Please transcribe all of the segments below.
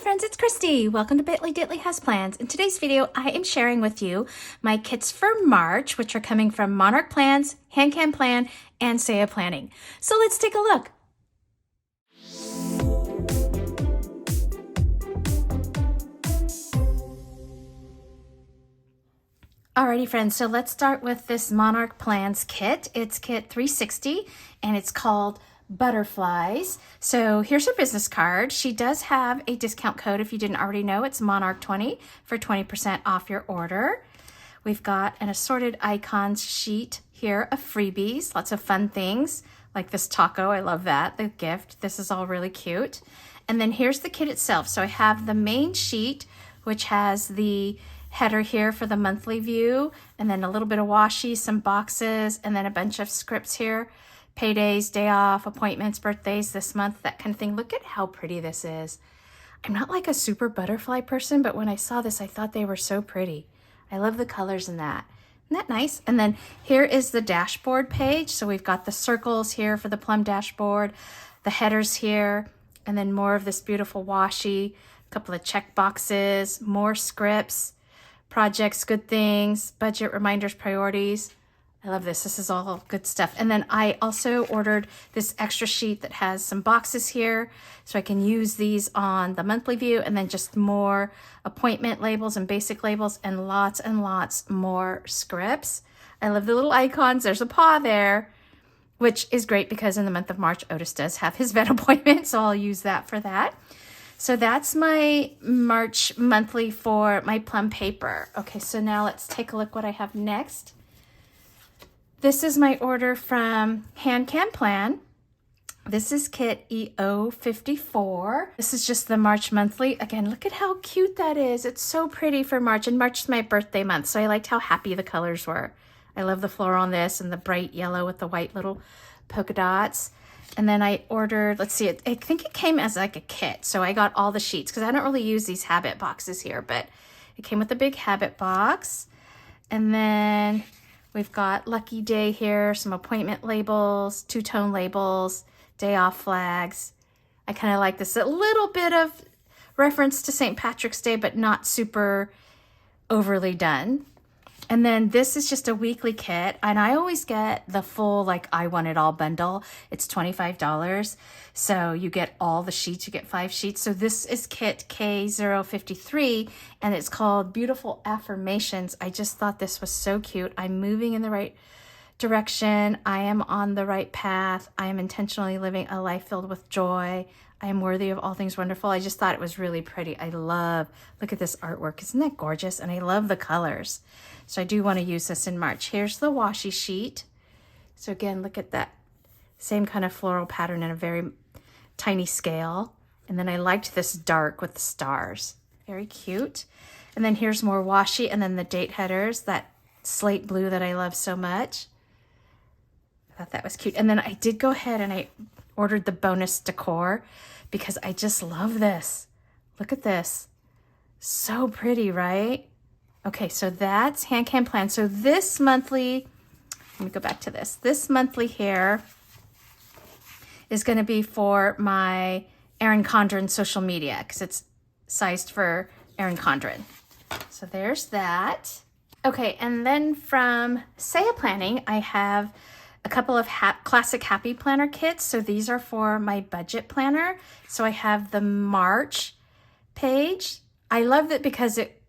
friends, it's Christy. Welcome to Bitly Ditly Has Plans. In today's video, I am sharing with you my kits for March, which are coming from Monarch Plans, HanCanPlan, and Saia Planning. So let's take a look. Alrighty friends, so let's start with this Monarch Plans kit. It's kit 360 and it's called Butterflies. So here's her business card. She does have a discount code if you didn't already know. It's Monarch20 for 20% off your order. We've got an assorted icons sheet here of freebies, lots of fun things like this taco. I love that, the gift. This is all really cute. And then here's the kit itself. So I have the main sheet, which has the header here for the monthly view, and then a little bit of washi, some boxes, and then a bunch of scripts here. Paydays, day off, appointments, birthdays this month, that kind of thing. Look at how pretty this is. I'm not like a super butterfly person, but when I saw this, I thought they were so pretty. I love the colors in that. Isn't that nice? And then here is the dashboard page. So we've got the circles here for the plum dashboard, the headers here, and then more of this beautiful washi, a couple of check boxes, more scripts, projects, good things, budget, reminders, priorities. I love this. This is all good stuff. And then I also ordered this extra sheet that has some boxes here so I can use these on the monthly view, and then just more appointment labels and basic labels and lots more scripts. I love the little icons. There's a paw there, which is great because in the month of March, Otis does have his vet appointment, so I'll use that for that. So that's my March monthly for my plum paper. Okay, so now let's take a look what I have next. This is my order from HanCanPlan. This is kit EO54. This is just the March monthly. Again, look at how cute that is. It's so pretty for March, and March is my birthday month, so I liked how happy the colors were. I love the floral on this and the bright yellow with the white little polka dots. And then I ordered, let's see, I think it came as like a kit. So I got all the sheets because I don't really use these habit boxes here, but it came with a big habit box. And then we've got Lucky Day here, some appointment labels, two-tone labels, day off flags. I kind of like this, a little bit of reference to St. Patrick's Day, but not super overly done. And then this is just a weekly kit, and I always get the full, like, I Want It All bundle. It's $25. So you get all the sheets, you get 5 sheets. So this is kit K053, and it's called Beautiful Affirmations. I just thought this was so cute. I'm moving in the right direction. I am on the right path. I am intentionally living a life filled with joy. I am worthy of all things wonderful. I just thought it was really pretty. Look at this artwork. Isn't that gorgeous? And I love the colors. So I do want to use this in March. Here's the washi sheet. So again, look at that same kind of floral pattern in a very tiny scale. And then I liked this dark with the stars. Very cute. And then here's more washi, and then the date headers, that slate blue that I love so much. I thought that was cute. And then I did go ahead and I ordered the bonus decor because I just love this. Look at this. So pretty, right? Okay, so that's HanCanPlan. So this monthly, let me go back to this. This monthly here is going to be for my Erin Condren social media because it's sized for Erin Condren. So there's that. Okay, and then from Saia Planning, I have a couple of classic happy planner kits. So these are for my budget planner. So I have the March page. I love it because it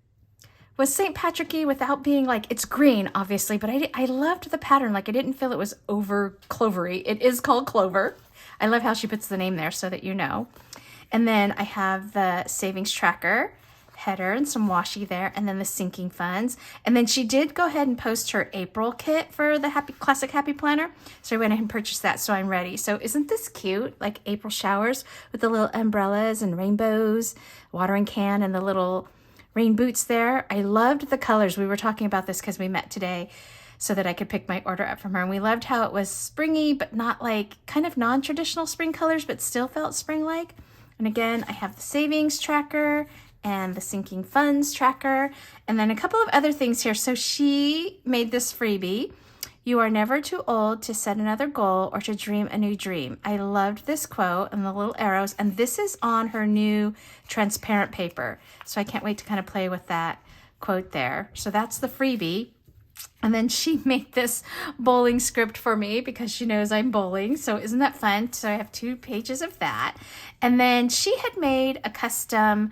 was St. Patrick-y without being like, it's green, obviously, but I loved the pattern. Like, I didn't feel it was over clovery. It is called Clover. I love how she puts the name there so that you know. And then I have the savings tracker header and some washi there, and then the sinking funds. And then she did go ahead and post her April kit for the classic happy planner. So I went ahead and purchased that, so I'm ready. So isn't this cute? Like April showers with the little umbrellas and rainbows, watering can, and the little rain boots there. I loved the colors. We were talking about this because we met today so that I could pick my order up from her. And we loved how it was springy, but not like kind of non-traditional spring colors, but still felt spring-like. And again, I have the savings tracker and the sinking funds tracker, and then a couple of other things here. So she made this freebie. "You are never too old to set another goal or to dream a new dream." I loved this quote and the little arrows, and this is on her new transparent paper. So I can't wait to kind of play with that quote there. So that's the freebie. And then she made this bowling script for me because she knows I'm bowling. So isn't that fun? So I have 2 pages of that. And then she had made a custom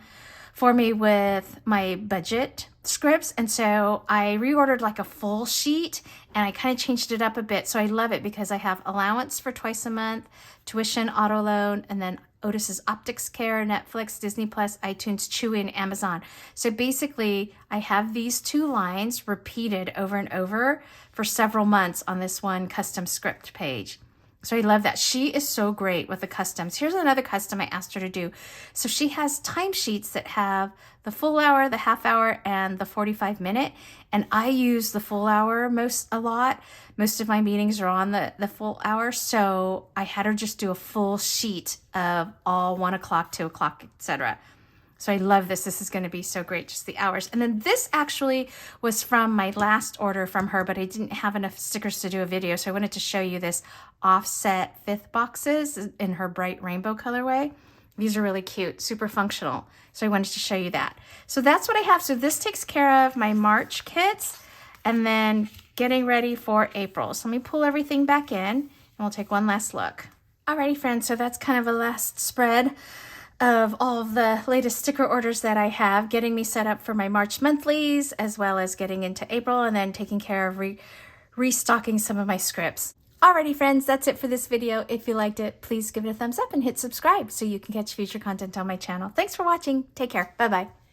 for me with my budget scripts. And so I reordered like a full sheet and I kind of changed it up a bit. So I love it because I have allowance for twice a month, tuition, auto loan, and then Otis's Optics Care, Netflix, Disney Plus, iTunes, Chewy, and Amazon. So basically, I have these 2 lines repeated over and over for several months on this one custom script page. So I love that. She is so great with the customs. Here's another custom I asked her to do. So she has timesheets that have the full hour, the half hour, and the 45-minute. And I use the full hour a lot. Most of my meetings are on the full hour. So I had her just do a full sheet of all 1 o'clock, 2 o'clock, etc. So I love this. This is going to be so great, just the hours. And then this actually was from my last order from her, but I didn't have enough stickers to do a video. So I wanted to show you this offset 5th boxes in her bright rainbow colorway. These are really cute, super functional. So I wanted to show you that. So that's what I have. So this takes care of my March kits and then getting ready for April. So let me pull everything back in and we'll take one last look. Alrighty, friends. So that's kind of a last spread of all of the latest sticker orders that I have, getting me set up for my March monthlies, as well as getting into April and then taking care of restocking some of my scripts. Alrighty, friends, that's it for this video. If you liked it, please give it a thumbs up and hit subscribe so you can catch future content on my channel. Thanks for watching. Take care. Bye-bye.